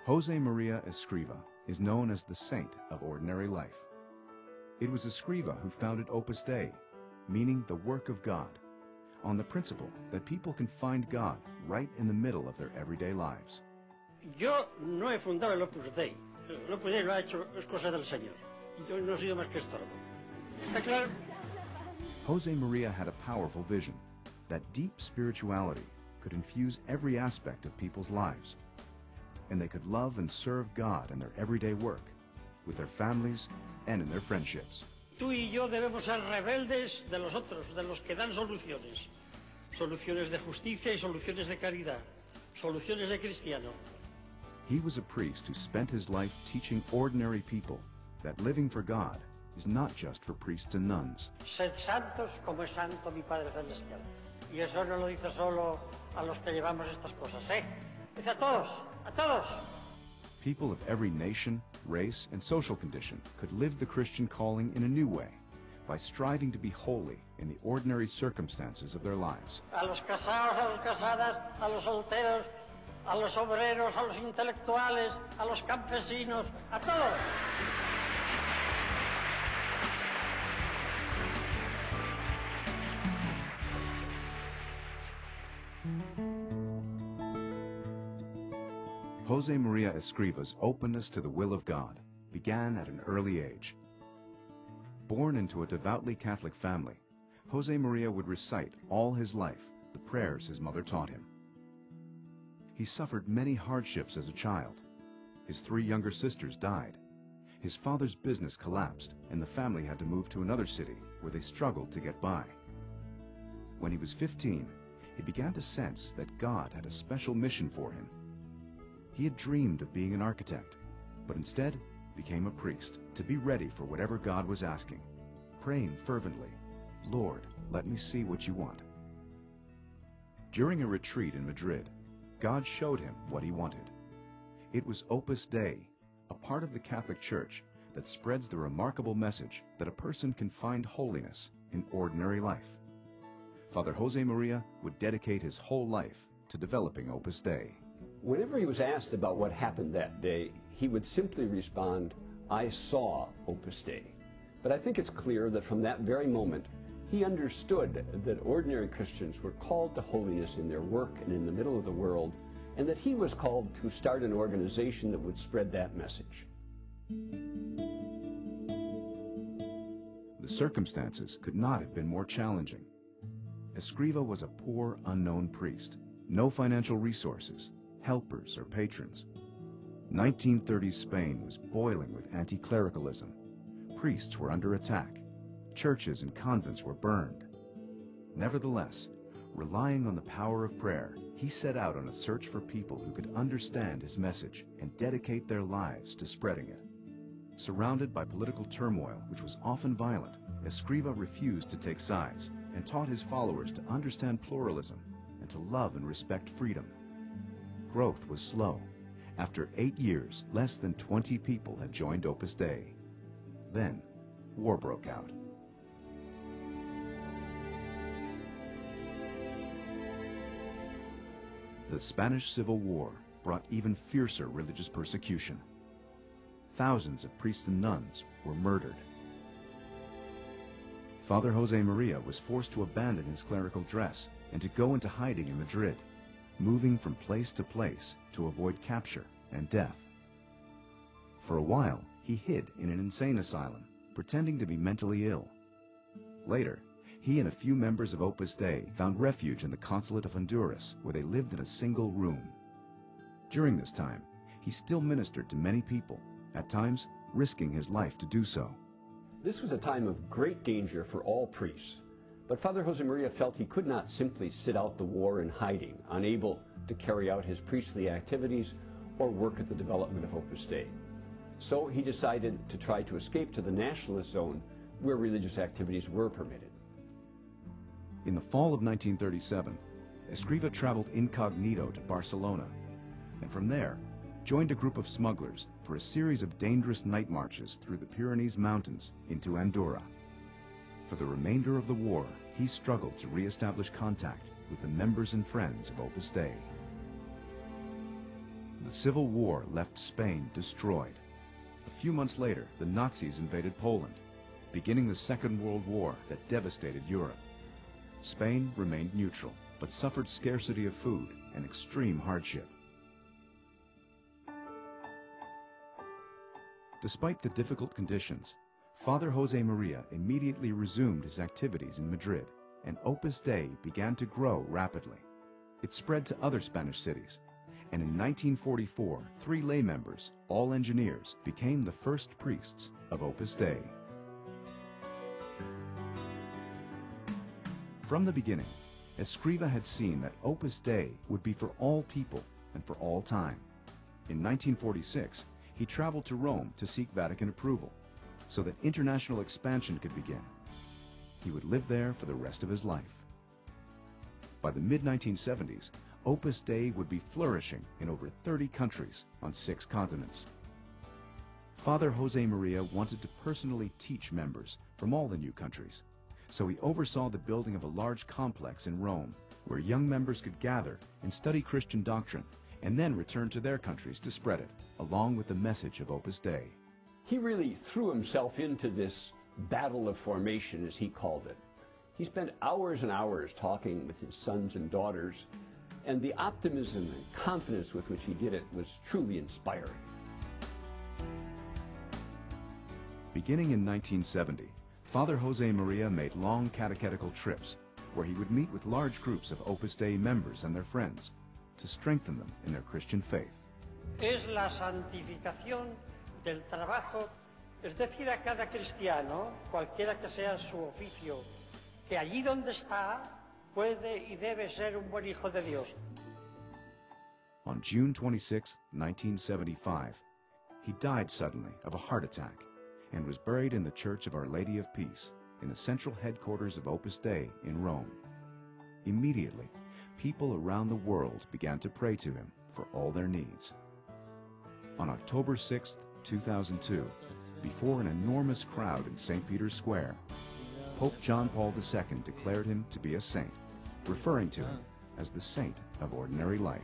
Josepmaria Escrivà is known as the saint of ordinary life. It was Escrivà who founded Opus Dei, meaning the work of God, on the principle that people can find God right in the middle of their everyday lives. Yo no he fundado el Opus Dei. El Opus Dei lo ha hecho, es cosa del Señor. Yo no he sido más que estorbo. ¿Está claro? Josepmaria had a powerful vision that deep spirituality could infuse every aspect of people's lives, and they could love and serve God in their everyday work, with their families and in their friendships. Tú y yo debemos ser rebeldes de los otros, de los que dan soluciones. Soluciones de justicia y soluciones de caridad. Soluciones de cristiano. He was a priest who spent his life teaching ordinary people that living for God is not just for priests and nuns. Sed santos como es santo mi Padre Celestial. Y eso no lo dice solo a los que llevamos estas cosas, ¿eh? Dice a todos, a todos. People of every nation, race, and social condition could live the Christian calling in a new way by striving to be holy in the ordinary circumstances of their lives. A los casados, a las casadas, a los solteros, a los obreros, a los intelectuales, a los campesinos, a todos. Josepmaria Escrivà's openness to the will of God began at an early age. Born into a devoutly Catholic family, Josepmaria would recite all his life the prayers his mother taught him. He suffered many hardships as a child. His 3 younger sisters died. His father's business collapsed, and the family had to move to another city where they struggled to get by. When he was 15, he began to sense that God had a special mission for him. He had dreamed of being an architect, but instead became a priest to be ready for whatever God was asking, praying fervently, "Lord, let me see what you want." During a retreat in Madrid, God showed him what he wanted. It was Opus Dei, a part of the Catholic Church that spreads the remarkable message that a person can find holiness in ordinary life. Father Josepmaria would dedicate his whole life to developing Opus Dei. Whenever he was asked about what happened that day, he would simply respond, "I saw Opus Dei." But I think it's clear that from that very moment, he understood that ordinary Christians were called to holiness in their work and in the middle of the world, and that he was called to start an organization that would spread that message. The circumstances could not have been more challenging. Escrivà was a poor, unknown priest, no financial resources, helpers or patrons. 1930s Spain was boiling with anti-clericalism. Priests were under attack. Churches and convents were burned. Nevertheless, relying on the power of prayer, he set out on a search for people who could understand his message and dedicate their lives to spreading it. Surrounded by political turmoil, which was often violent, Escrivà refused to take sides and taught his followers to understand pluralism and to love and respect freedom. Growth was slow. After 8 years, less than 20 people had joined Opus Dei. Then, war broke out. The Spanish Civil War brought even fiercer religious persecution. Thousands of priests and nuns were murdered. Father Josepmaria was forced to abandon his clerical dress and to go into hiding in Madrid, moving from place to place to avoid capture and death. For a while, he hid in an insane asylum, pretending to be mentally ill. Later, he and a few members of Opus Dei found refuge in the consulate of Honduras, where they lived in a single room. During this time, he still ministered to many people, at times risking his life to do so. This was a time of great danger for all priests, but Father Josepmaria felt he could not simply sit out the war in hiding, unable to carry out his priestly activities or work at the development of Opus Dei. So he decided to try to escape to the nationalist zone where religious activities were permitted. In the fall of 1937, Escrivà traveled incognito to Barcelona, and from there joined a group of smugglers for a series of dangerous night marches through the Pyrenees Mountains into Andorra. For the remainder of the war, he struggled to re-establish contact with the members and friends of Opus Dei. The Civil War left Spain destroyed. A few months later, the Nazis invaded Poland, beginning the Second World War that devastated Europe. Spain remained neutral, but suffered scarcity of food and extreme hardship. Despite the difficult conditions, Father Josemaria immediately resumed his activities in Madrid, and Opus Dei began to grow rapidly. It spread to other Spanish cities, and in 1944, 3 lay members, all engineers, became the first priests of Opus Dei. From the beginning, Escrivà had seen that Opus Dei would be for all people and for all time. In 1946, he traveled to Rome to seek Vatican approval, so that international expansion could begin. He would live there for the rest of his life. By the mid-1970s, Opus Dei would be flourishing in over 30 countries on 6 continents. Father Josemaria wanted to personally teach members from all the new countries, so he oversaw the building of a large complex in Rome, where young members could gather and study Christian doctrine, and then return to their countries to spread it, along with the message of Opus Dei. He really threw himself into this battle of formation, as he called it. He spent hours and hours talking with his sons and daughters, and the optimism and confidence with which he did it was truly inspiring. Beginning in 1970, Father Josemaria made long catechetical trips where he would meet with large groups of Opus Dei members and their friends to strengthen them in their Christian faith. Es la santificación del trabajo, es decir, a cada cristiano, cualquiera que sea su oficio, que allí donde está puede y debe ser un buen hijo de Dios. On June 26, 1975, he died suddenly of a heart attack and was buried in the Church of Our Lady of Peace in the central headquarters of Opus Dei in Rome. Immediately, people around the world began to pray to him for all their needs. On October 6, 2002, before an enormous crowd in St. Peter's Square, Pope John Paul II declared him to be a saint, referring to him as the saint of ordinary life.